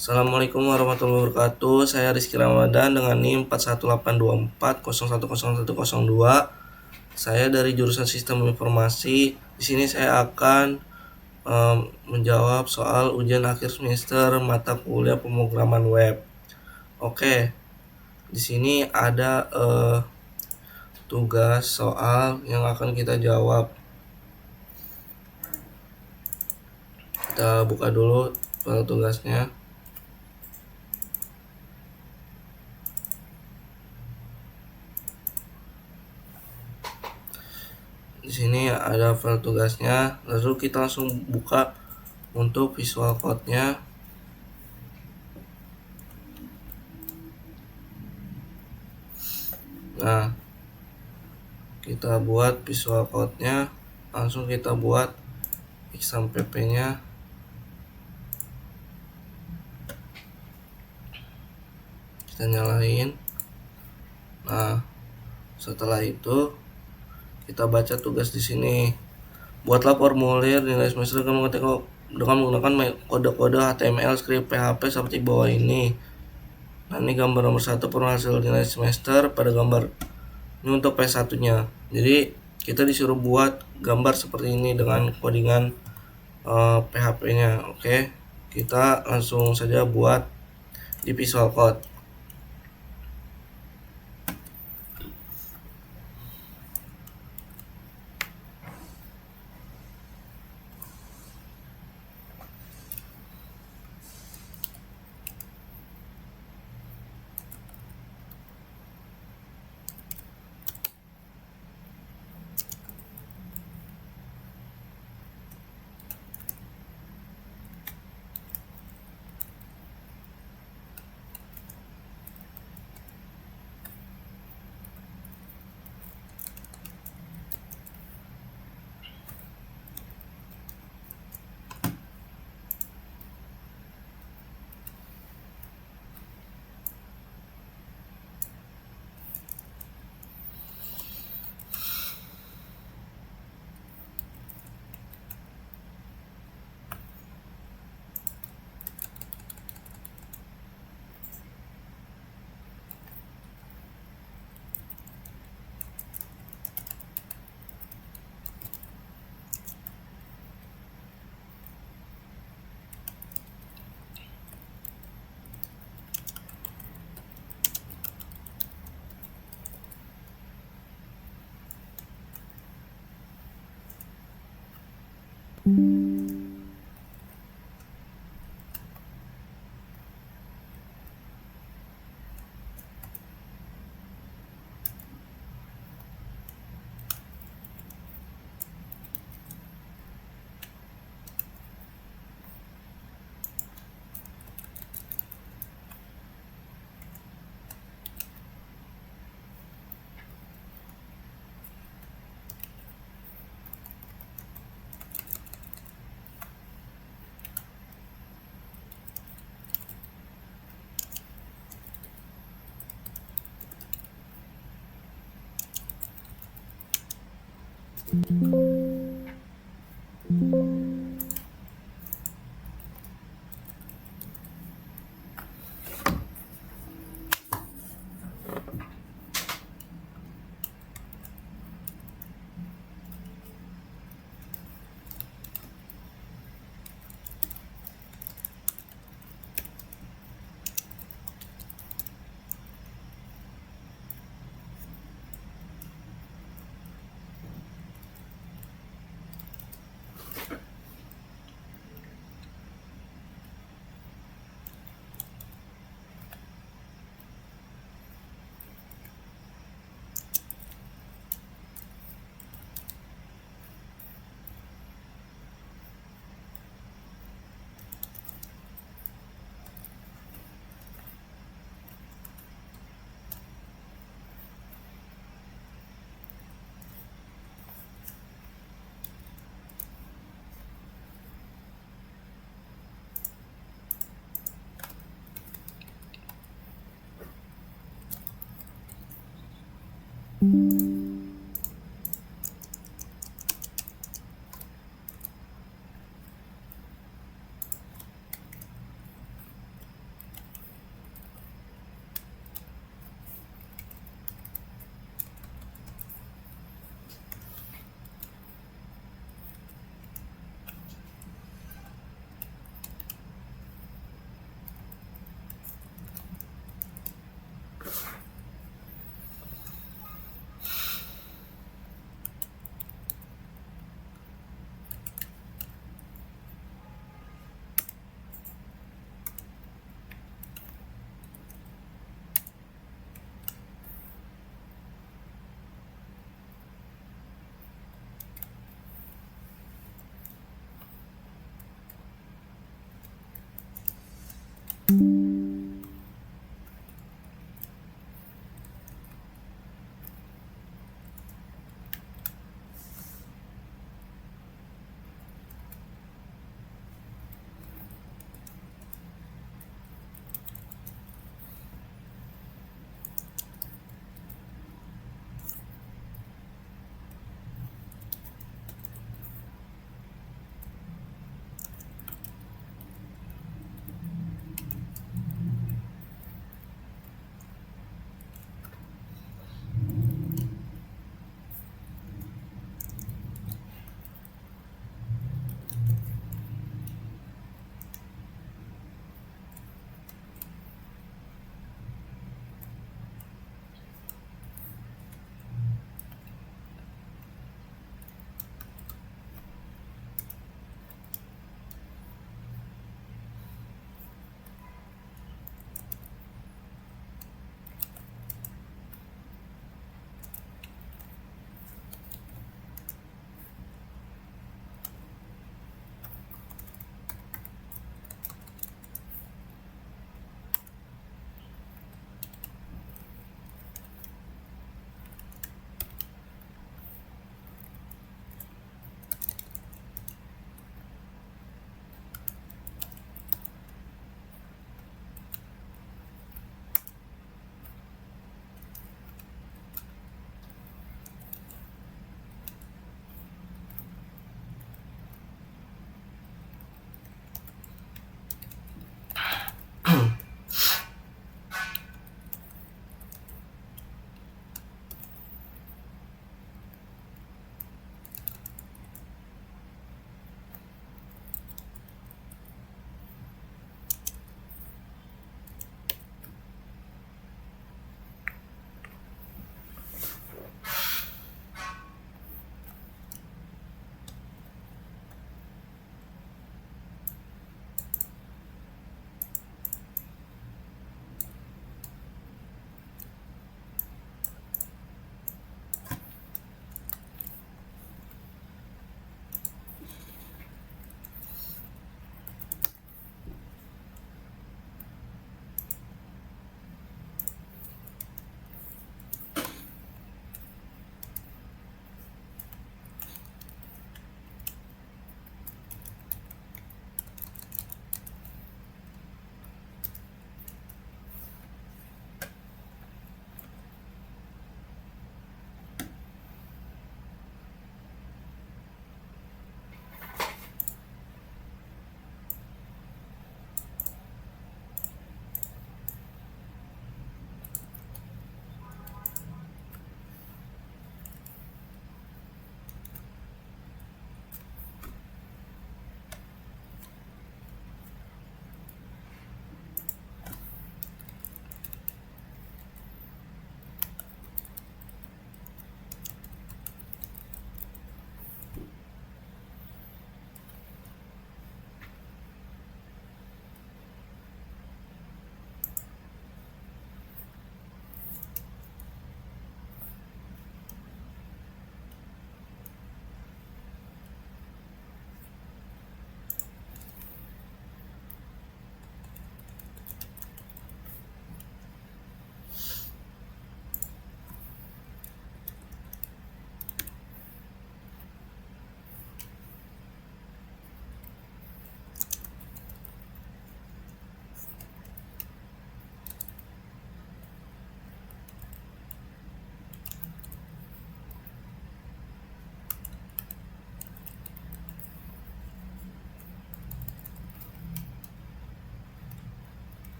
Assalamualaikum warahmatullahi wabarakatuh. Saya Rizky Ramadan dengan NIM 418240111002. Saya dari jurusan Sistem Informasi. Di sini saya akan menjawab soal ujian akhir semester mata kuliah pemrograman web. Oke, di sini ada tugas soal yang akan kita jawab. Kita buka dulu file tugasnya. Di sini ada file tugasnya, lalu kita langsung buka untuk visual code-nya. Nah, kita buat visual code-nya, langsung kita buat exam pp-nya. Kita nyalain. Nah, setelah itu kita baca tugas di sini. Buatlah formulir nilai semester dengan menggunakan kode-kode HTML, script PHP seperti bawah ini. Nah, ini gambar nomor 1 peroleh hasil nilai semester pada gambar ini untuk P1-nya. Jadi kita disuruh buat gambar seperti ini dengan codingan PHP-nya. Oke, kita langsung saja buat di Visual Code.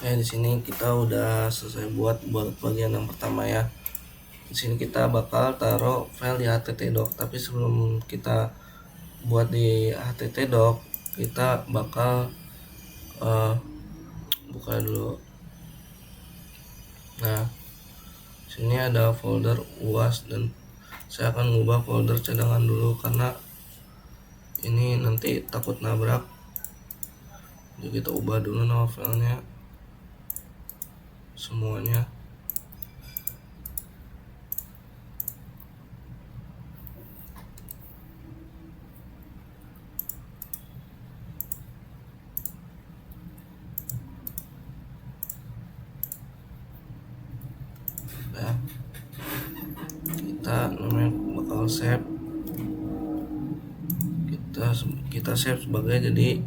Di sini kita udah selesai buat bagian yang pertama ya. Di sini kita bakal taruh file di httdoc, tapi sebelum kita buat di httdoc, kita bakal buka dulu. Nah, sini ada folder UAS dan saya akan mengubah folder cadangan dulu karena ini nanti takut nabrak. Jadi kita ubah dulu nama filenya semuanya. Ya, kita namanya bakal save, kita save sebagai jadi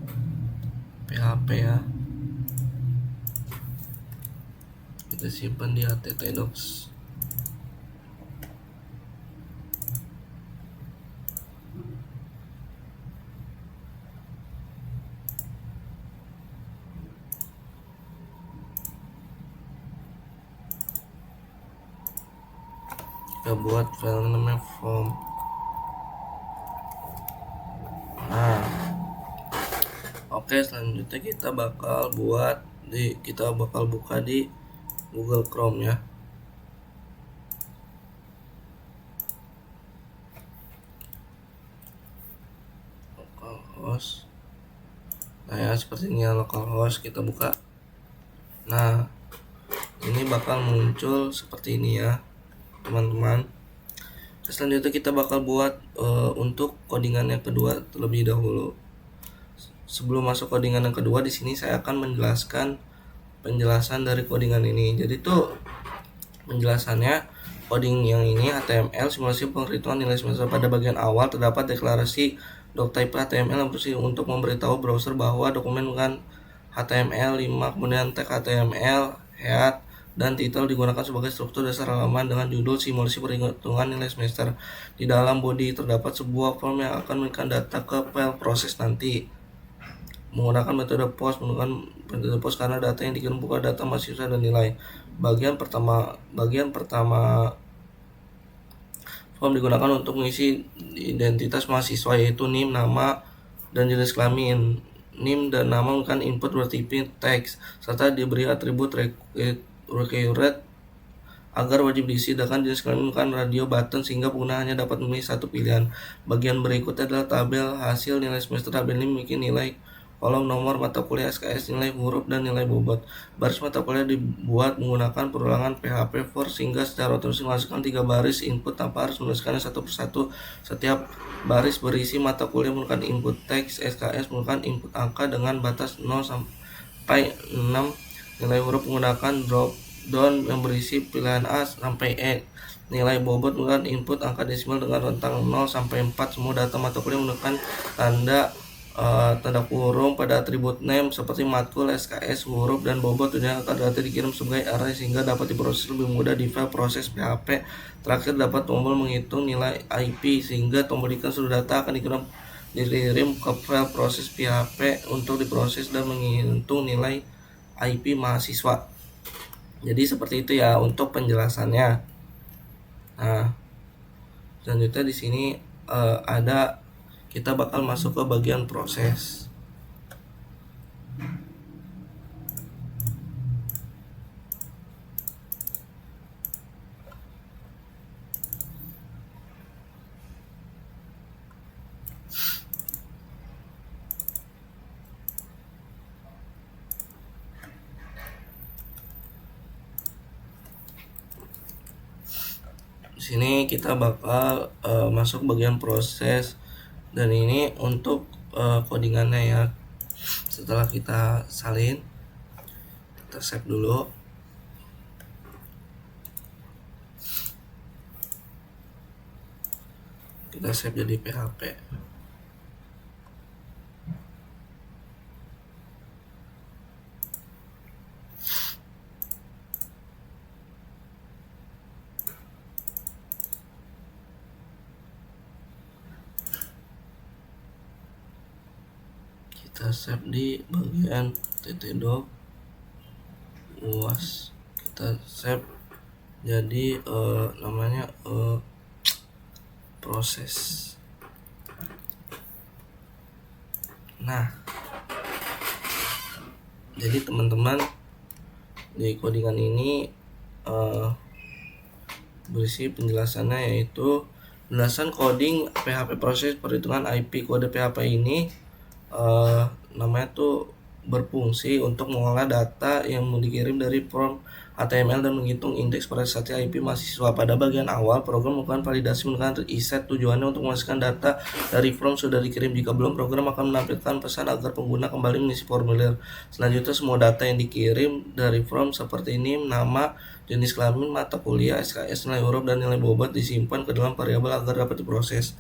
PHP ya, kita simpan di httdocs. kita buat file namanya form. Nah, oke, selanjutnya kita bakal buka di Google Chrome ya. Localhost. Nah ya, seperti ini ya, localhost kita buka. Nah, ini bakal muncul seperti ini ya teman-teman. Selanjutnya kita bakal buat untuk codingan yang kedua terlebih dahulu. Sebelum masuk codingan yang kedua, di sini saya akan menjelaskan penjelasan dari codingan ini. Jadi tuh penjelasannya, coding yang ini HTML simulasi penghitungan nilai semester. Pada bagian awal terdapat deklarasi doctype HTML yang bersih untuk memberitahu browser bahwa dokumen bukan HTML5, kemudian tag HTML, head, dan title digunakan sebagai struktur dasar halaman dengan judul simulasi perhitungan nilai semester. Di dalam body terdapat sebuah form yang akan memberikan data ke file proses nanti. Menggunakan metode post karena data yang dikirim bukan data mahasiswa dan nilai. Bagian pertama form digunakan untuk mengisi identitas mahasiswa, yaitu NIM, nama, dan jenis kelamin. NIM dan nama merupakan input bertipe teks, serta diberi atribut required agar wajib diisi, sedangkan jenis kelamin merupakan radio button sehingga pengguna hanya dapat memilih satu pilihan. Bagian berikutnya adalah tabel hasil nilai semester. Tabel ini memiliki nilai kolom nomor mata kuliah SKS, nilai huruf, dan nilai bobot. Baris mata kuliah dibuat menggunakan perulangan PHP for sehingga secara otomatis menghasilkan 3 baris input tanpa harus menuliskannya satu persatu. Setiap baris berisi mata kuliah merupakan input teks, SKS merupakan input angka dengan batas 0 sampai 6. Nilai huruf menggunakan drop down yang berisi pilihan A sampai E. Nilai bobot merupakan input angka desimal dengan rentang 0 sampai 4. Semua data mata kuliah menggunakan tanda kurung pada atribut name seperti matkul, SKS, huruf, dan bobot. Tujuannya agar data dikirim sebagai array sehingga dapat diproses lebih mudah di file proses PHP. Terakhir, dapat tombol menghitung nilai IP sehingga tombol ikan seluruh data akan dikirim ke file proses PHP untuk diproses dan menghitung nilai IP mahasiswa. Jadi seperti itu ya untuk penjelasannya. Nah, selanjutnya di sini kita bakal masuk ke bagian proses. Di sini kita bakal masuk bagian proses. Dan ini untuk codingannya ya. Setelah kita salin, kita save dulu. Kita save jadi PHP. Kita save di bagian ttdoc uas. Kita save jadi namanya proses. Nah, jadi teman-teman, di codingan ini berisi penjelasannya, yaitu penjelasan coding PHP proses perhitungan IP. Kode PHP ini namanya tuh berfungsi untuk mengolah data yang dikirim dari form HTML dan menghitung indeks pada saat IP mahasiswa. Pada bagian awal, program melakukan validasi menggunakan reset. Tujuannya untuk memastikan data dari form sudah dikirim. Jika belum, program akan menampilkan pesan agar pengguna kembali mengisi formulir. Selanjutnya, semua data yang dikirim dari form seperti ini, nama, jenis kelamin, mata kuliah, SKS, nilai huruf, dan nilai bobot disimpan ke dalam variabel agar dapat diproses.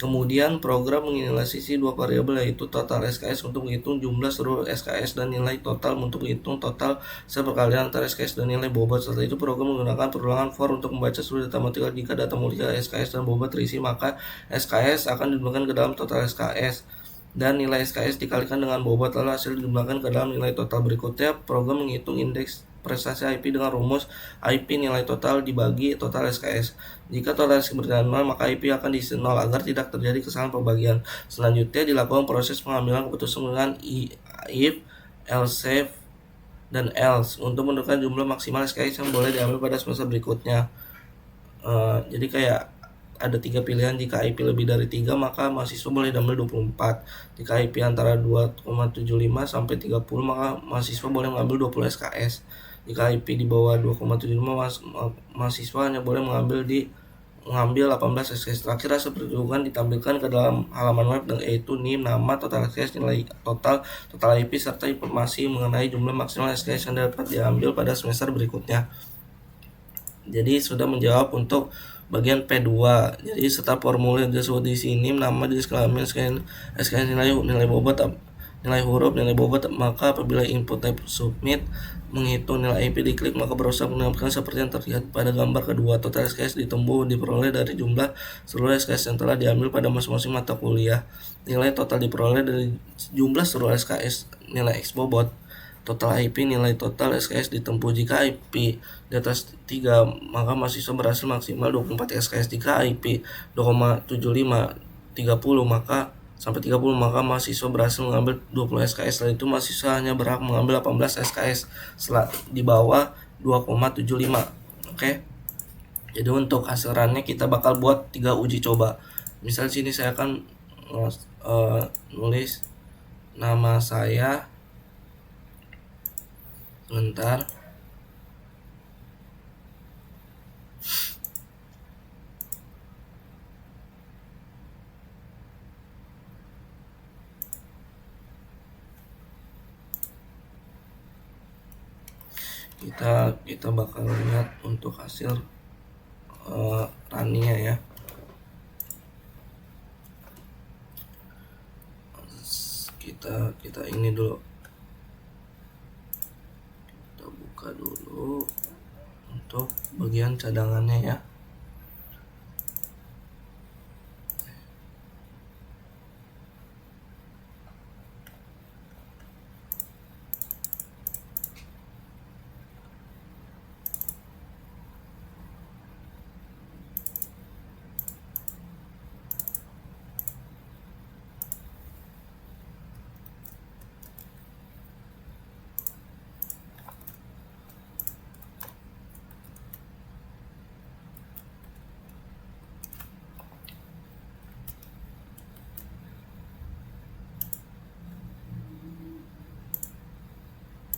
Kemudian program menganalisis dua variabel, yaitu total SKS untuk menghitung jumlah seluruh SKS dan nilai total untuk menghitung total seperkalian antara SKS dan nilai bobot. Setelah itu program menggunakan perulangan for untuk membaca seluruh data matematika. Jika data matematika SKS dan bobot terisi, maka SKS akan dijumlahkan ke dalam total SKS dan nilai SKS dikalikan dengan bobot, lalu hasil dijumlahkan ke dalam nilai total. Berikutnya program menghitung indeks prestasi IP dengan rumus IP nilai total dibagi total SKS. Jika total SKS berdasarkan 0, maka IP akan diisi 0 agar tidak terjadi kesalahan pembagian. Selanjutnya dilakukan proses pengambilan keputusan dengan if, else, dan else untuk menentukan jumlah maksimal SKS yang boleh diambil pada semester berikutnya. Jadi kayak ada 3 pilihan. Jika IP lebih dari 3, maka mahasiswa boleh diambil 24. Jika IP antara 2,75 sampai 30, maka mahasiswa boleh mengambil 20 SKS. Jika IP di bawah 2,75, mahasiswa hanya boleh mengambil 18 SKS. Terakhir, hasil perhitungan ditampilkan ke dalam halaman web yaitu NIM, nama, total SKS, nilai total IP, serta informasi mengenai jumlah maksimal SKS yang dapat diambil pada semester berikutnya. Jadi sudah menjawab untuk bagian P2. Jadi setelah formulir tersebut di sini, nama, jenis kelamin, SKS, nilai bobot, nilai huruf, nilai bobot, maka apabila input type submit menghitung nilai IP diklik, maka berusaha menampilkan seperti yang terlihat pada gambar kedua. Total SKS diperoleh dari jumlah seluruh SKS yang telah diambil pada masing-masing mata kuliah. Nilai total diperoleh dari jumlah seluruh SKS nilai X bobot. Total IP nilai total SKS ditempuh. Jika IP di atas 3, maka mahasiswa berhasil maksimal 24 SKS. Jika IP 2,75 30 maka mahasiswa berhasil mengambil 20 SKS. Setelah itu mahasiswa hanya berhak mengambil 18 SKS di bawah 2,75. Oke. Jadi untuk hasil runnya kita bakal buat 3 uji coba. Misal sini saya akan nulis nama saya. Sebentar. Kita bakal lihat untuk hasil runnya ya. Kita ini dulu. Kita buka dulu untuk bagian cadangannya ya.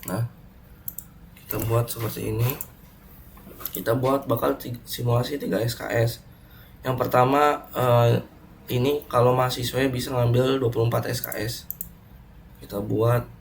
Nah, kita buat seperti ini. Kita buat bakal simulasi 3 SKS. Yang pertama ini kalau mahasiswa bisa ngambil 24 SKS. Kita buat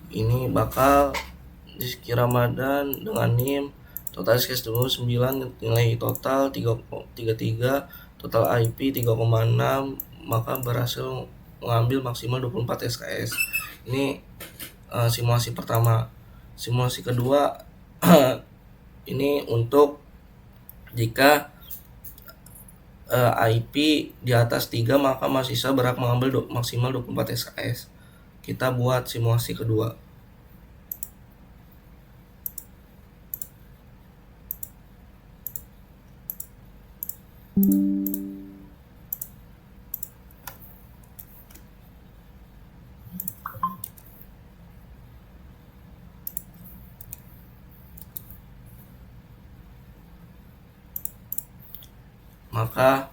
ini bakal Rizky Ramadan dengan NIM total SKS 29, nilai total 3,33, total IP 3,6, maka berhasil mengambil maksimal 24 SKS. Ini simulasi pertama. Simulasi kedua ini untuk jika IP di atas 3, maka mahasiswa berhak mengambil maksimal 24 SKS. Kita buat simulasi kedua. Maka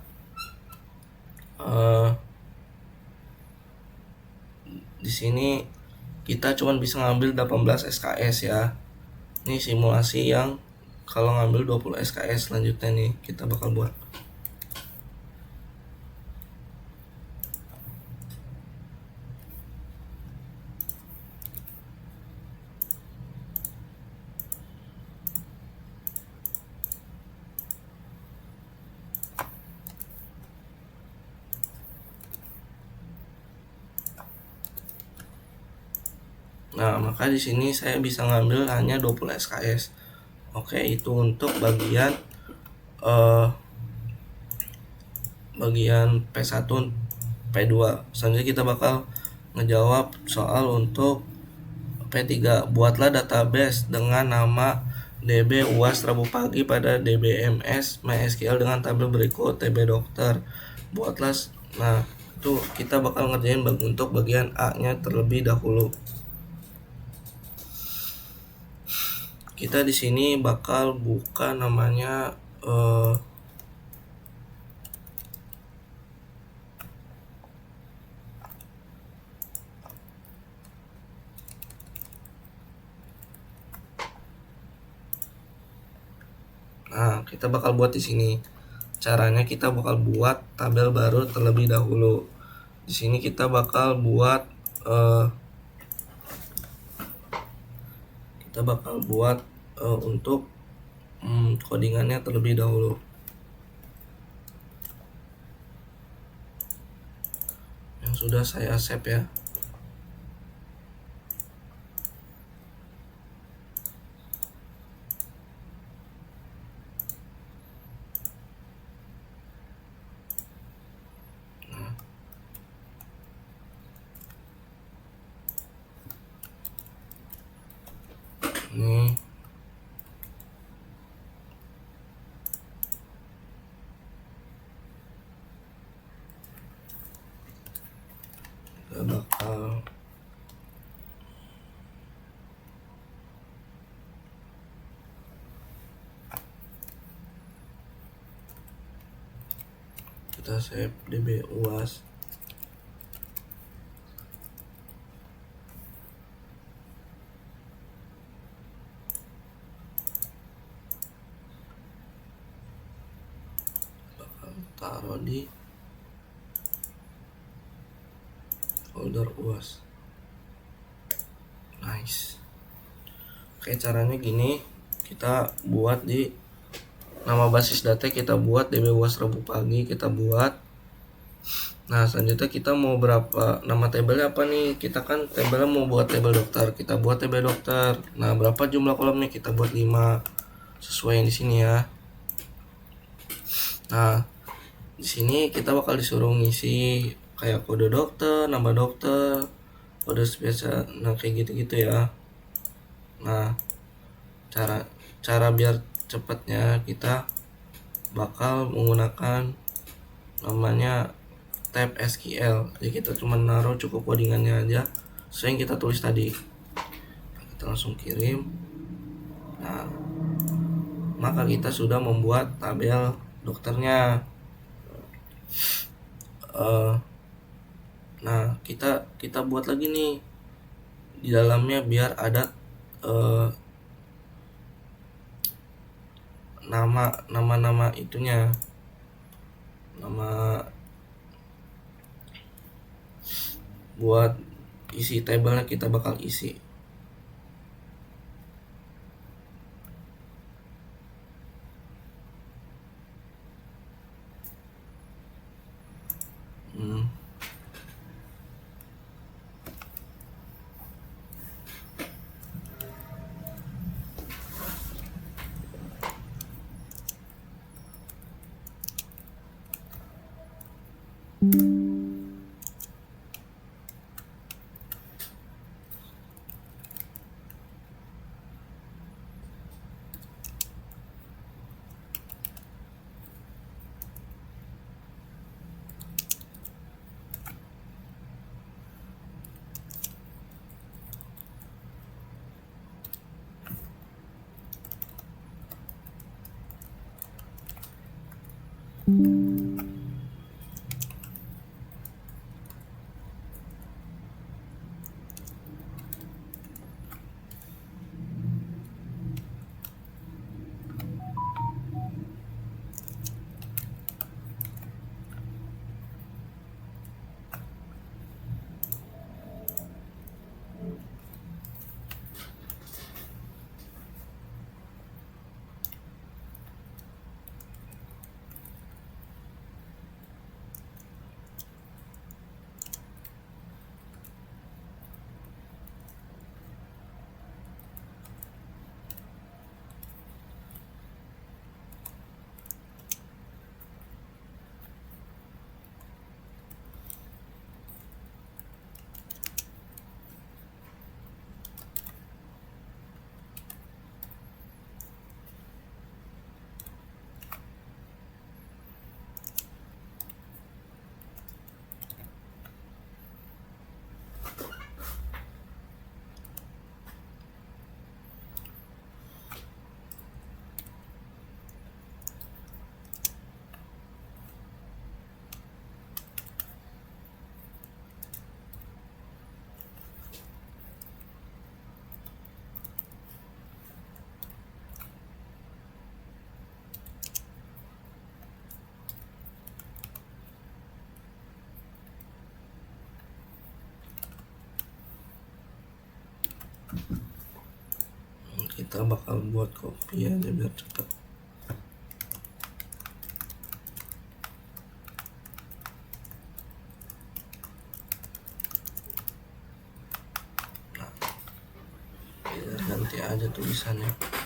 di sini kita cuma bisa ngambil 18 SKS ya. Ini simulasi yang kalau ngambil 20 SKS. Selanjutnya nih kita bakal buat. Nah, maka di sini saya bisa ngambil hanya 20 SKS. Oke, itu untuk bagian P1, P2. Selanjutnya kita bakal ngejawab soal untuk P3. Buatlah database dengan nama DB UAS Rabu pagi pada DBMS MySQL dengan tabel berikut TB dokter. Buatlah, nah itu kita bakal ngerjain untuk bagian A-nya terlebih dahulu. Kita di sini bakal buka namanya nah, kita bakal buat di sini. Caranya kita bakal buat tabel baru terlebih dahulu. Di sini kita bakal buat untuk codingannya terlebih dahulu. Yang sudah saya save ya. Ini kita bakal save DB UAS. Bakal taruh di folder UAS. Nice. Oke, caranya gini, kita buat di nama basis data, kita buat DB UAS Rabu pagi, kita buat. Nah, selanjutnya kita mau berapa nama tabelnya apa nih? Kita kan tabelnya mau buat tabel dokter, kita buat tabel dokter. Nah, berapa jumlah kolomnya? Kita buat 5 sesuai yang di sini ya. Nah, di sini kita bakal disuruh ngisi kayak kode dokter, nama dokter, kode spesial, nah kayak gitu-gitu ya. Nah, cara biar cepatnya kita bakal menggunakan namanya tab SQL. Jadi kita cuma naruh cukup codingannya aja sesuai yang kita tulis tadi. Kita langsung kirim. Nah, maka kita sudah membuat tabel dokternya. Nah, kita buat lagi nih di dalamnya biar ada nama itunya, nama buat isi tabelnya kita bakal isi. Kita bakal buat kopi aja biar cepet. Nah, kita ganti aja tulisannya.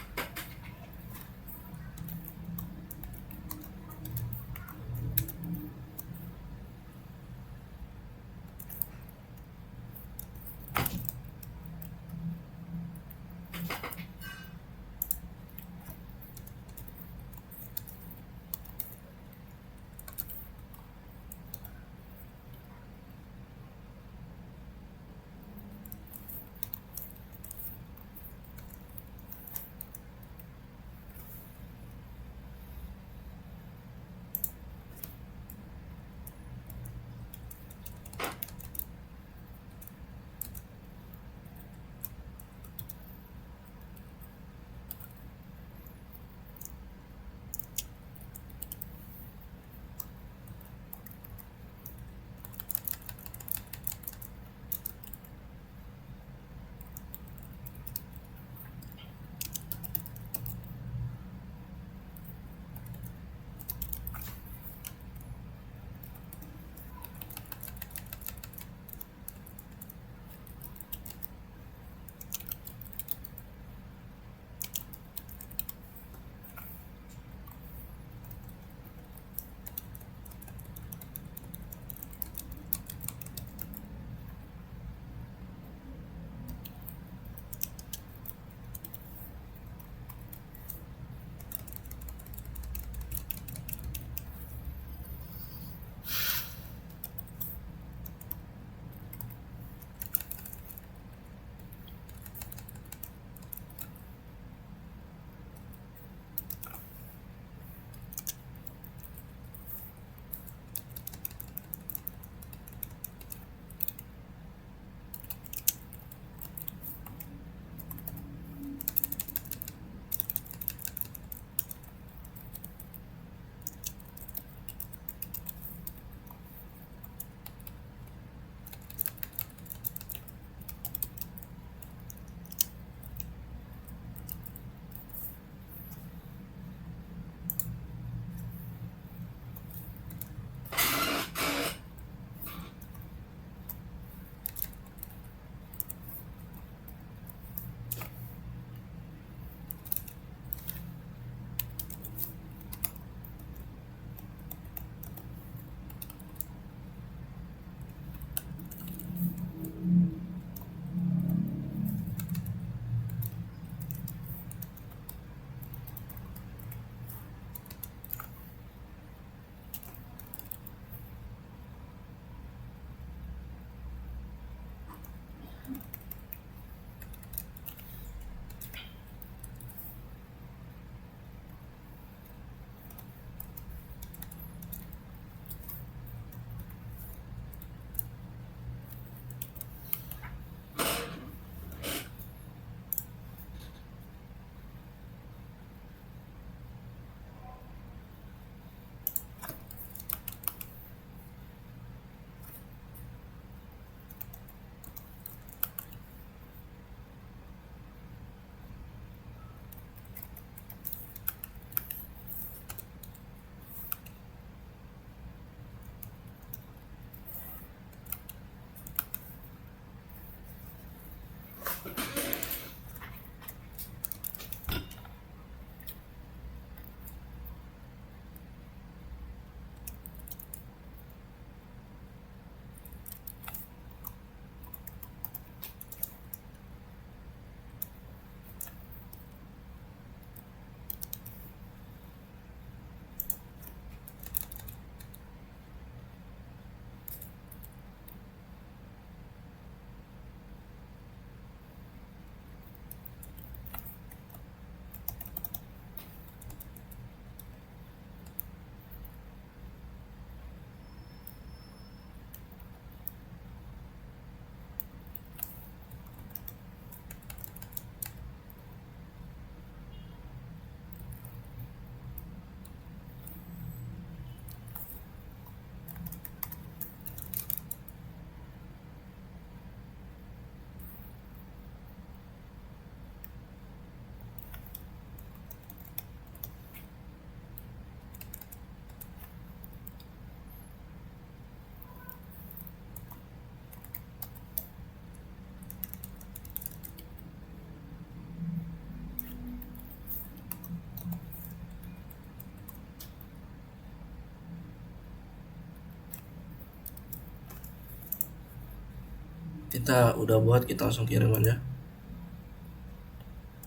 kita udah buat, kita langsung kirim aja.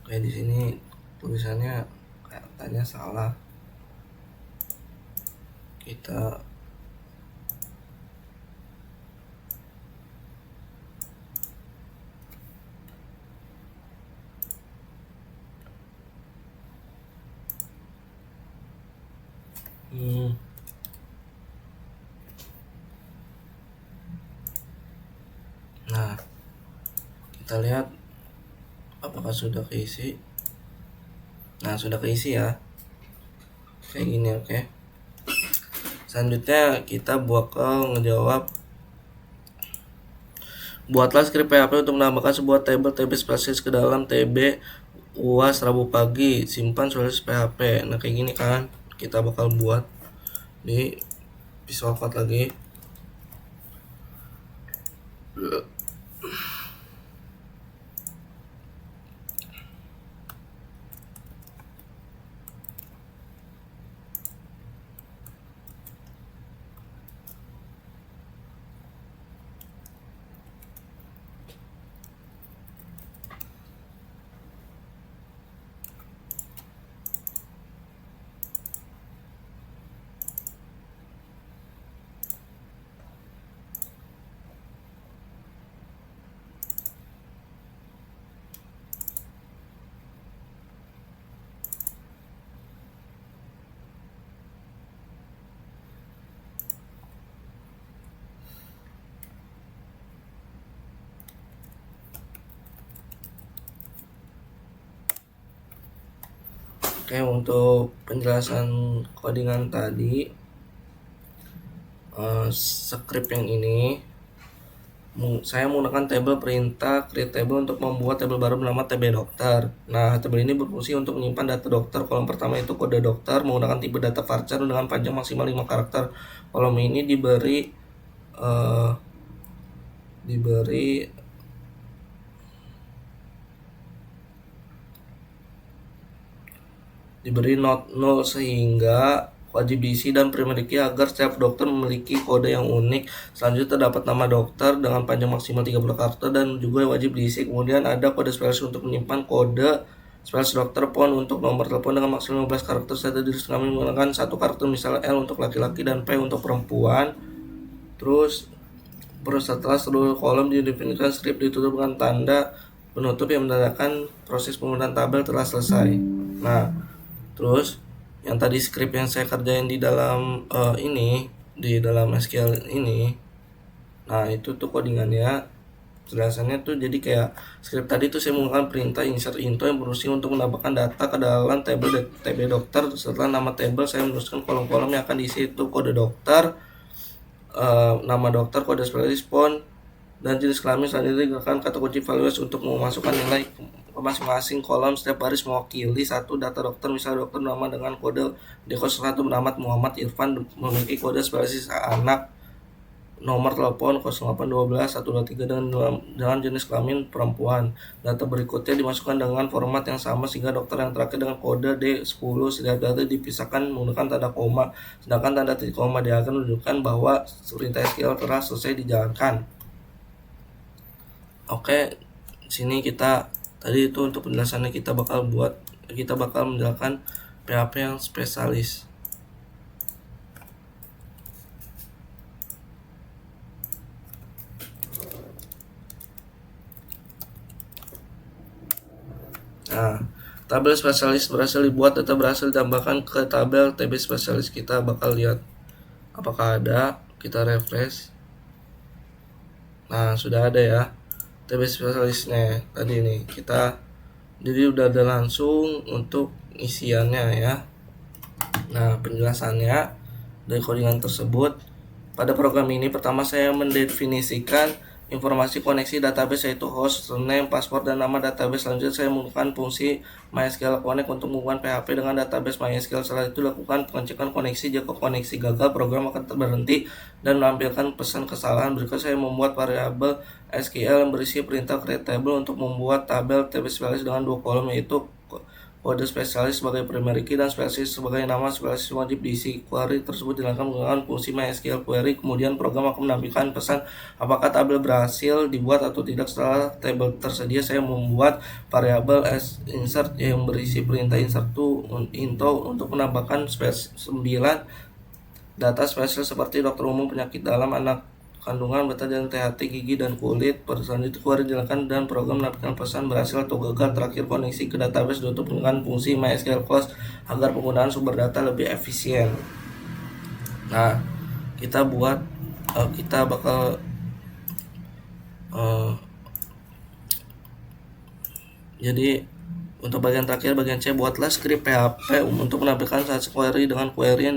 Kayak di sini tulisannya katanya salah, kita nah, kita lihat apakah sudah keisi. Nah, sudah keisi ya, kayak gini. Oke, selanjutnya kita bakal ngejawab, buatlah skrip PHP untuk menambahkan sebuah tabel TB spesialis ke dalam TB UAS Rabu pagi, simpan spesialis PHP. Nah, kayak gini kan kita bakal buat di Visual Code lagi. Oke, untuk penjelasan codingan tadi, script yang ini saya menggunakan tabel perintah create table untuk membuat tabel baru bernama TB dokter. Nah, tabel ini berfungsi untuk menyimpan data dokter. Kolom pertama itu kode dokter menggunakan tipe data varchar dengan panjang maksimal 5 karakter. Kolom ini diberi not null sehingga wajib diisi dan memiliki agar setiap dokter memiliki kode yang unik. Selanjutnya terdapat nama dokter dengan panjang maksimal 30 karakter dan juga wajib diisi. Kemudian ada kode spesialis untuk menyimpan kode spesialis dokter, PON untuk nomor telepon dengan maksimal 15 karakter. Saya tadi kami menggunakan 1 karakter, misalnya L untuk laki-laki dan P untuk perempuan. Terus setelah seluruh kolom didefinisikan, strip ditutup dengan tanda penutup yang menandakan proses penggunaan tabel telah selesai. Nah, terus yang tadi script yang saya kerjain di dalam di dalam SQL ini, nah itu tuh codingannya, jelasannya tuh jadi kayak script tadi tuh saya menggunakan perintah insert into yang berfungsi untuk menambahkan data ke dalam tabel TB dokter. Setelah nama tabel saya menuliskan kolom-kolom yang akan diisi itu kode dokter, nama dokter, kode spesialis, PON, dan jenis kelamin. Selanjutnya digunakan kata kunci values untuk memasukkan nilai ke masing-masing kolom. Setiap baris mewakili satu data dokter, misalnya dokter nama dengan kode D01 bernama Muhammad Irfan, memiliki kode spesialis anak, nomor telepon 0812 123 dengan jenis kelamin perempuan. Data berikutnya dimasukkan dengan format yang sama sehingga dokter yang terakhir dengan kode D10. Setiap data dipisahkan menggunakan tanda koma, sedangkan tanda titik koma dia akan menunjukkan bahwa perintah SQL telah selesai dijalankan. Oke, sini kita tadi itu untuk penjelasannya kita bakal menjalankan PHP yang spesialis. Nah, tabel spesialis berhasil dibuat, data berhasil ditambahkan ke tabel TB spesialis. Kita bakal lihat apakah ada, kita refresh. Nah, sudah ada ya TB spesialisnya tadi nih. Jadi udah ada langsung untuk isiannya ya. Nah, penjelasannya dari codingan tersebut, pada program ini pertama saya mendefinisikan informasi koneksi database yaitu host, name, password, dan nama database. Selanjutnya saya menggunakan fungsi MySQL Connect untuk menghubungkan PHP dengan database MySQL. Setelah itu lakukan pengecekan koneksi. Jika koneksi gagal, program akan berhenti dan menampilkan pesan kesalahan. Berikut saya membuat variabel SQL yang berisi perintah create table untuk membuat tabel TB spesialis dengan 2 kolom, yaitu kode spesialis sebagai primary key dan spesialis sebagai nama spesialis wajib diisi. Query tersebut dilakukan menggunakan fungsi MySQL query. Kemudian program akan menampilkan pesan apakah tabel berhasil dibuat atau tidak. Setelah tabel tersedia, saya membuat variabel as insert yang berisi perintah insert to into untuk menambahkan 9 data spesial seperti dokter umum, penyakit dalam, anak kandungan, beta dan THT, gigi dan kulit. Selanjutnya query dilakukan dan program menampilkan pesan berhasil atau gagal. Terakhir, koneksi ke database ditutup dengan fungsi MySQL close agar penggunaan sumber data lebih efisien. Nah, kita bakal jadi untuk bagian terakhir, bagian C, buatlah script PHP untuk menampilkan satu query dengan query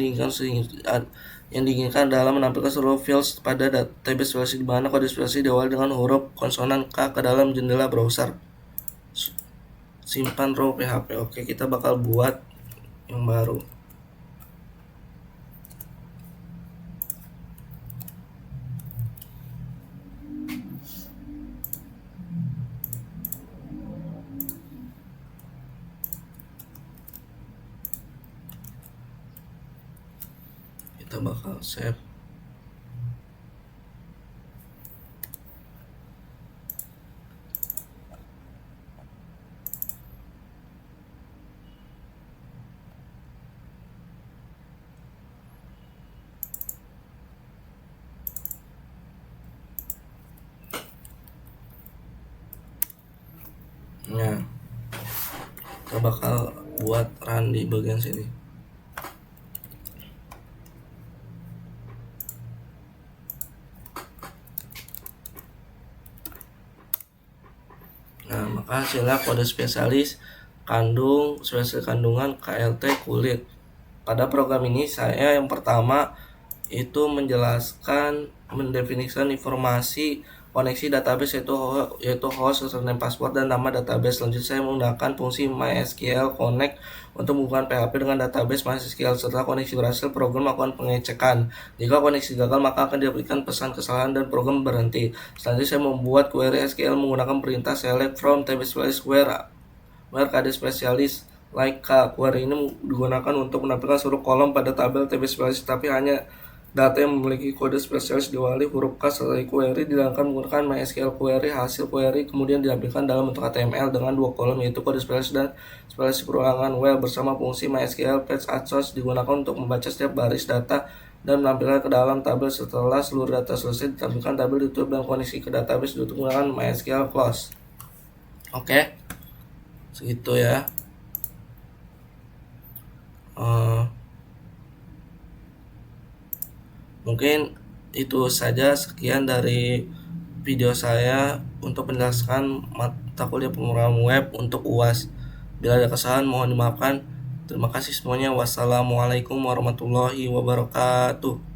yang diinginkan dalam menampilkan seluruh fields pada database spesialis, di mana kode spesialis diawali dengan huruf konsonan K ke dalam jendela browser. Simpan raw PHP. Oke, kita bakal buat yang baru. Kita bakal save. Nah, kita bakal buat run di bagian sini. Nah, maka hasilnya kode spesialis spesialis kandungan KLT kulit. Pada program ini saya yang pertama itu mendefinisikan informasi koneksi database yaitu host, username, password, dan nama database. Selanjutnya saya menggunakan fungsi MySQL connect untuk menghubungkan PHP dengan database MySQL. Setelah koneksi berhasil, program melakukan pengecekan. Jika koneksi gagal, maka akan diberikan pesan kesalahan dan program berhenti. Selanjutnya saya membuat query SQL menggunakan perintah select from table specialist where kode spesialis like K. Query ini digunakan untuk menampilkan seluruh kolom pada tabel table specialist, tapi hanya data yang memiliki kode spesialis diwali huruf K. Setelah query dilakukan menggunakan MySQL query. Hasil query kemudian ditampilkan dalam bentuk HTML dengan 2 kolom, yaitu kode spesialis dan spesialis perulangan where. Bersama fungsi MySQL page at source digunakan untuk membaca setiap baris data dan menampilkan ke dalam tabel. Setelah seluruh data selesai ditampilkan, tabel ditutup dan koneksi ke database ditutup menggunakan MySQL close. Oke, segitu ya. Mungkin itu saja, sekian dari video saya untuk menjelaskan mata kuliah pemrograman web untuk UAS. Bila ada kesalahan mohon dimaafkan. Terima kasih semuanya. Wassalamualaikum warahmatullahi wabarakatuh.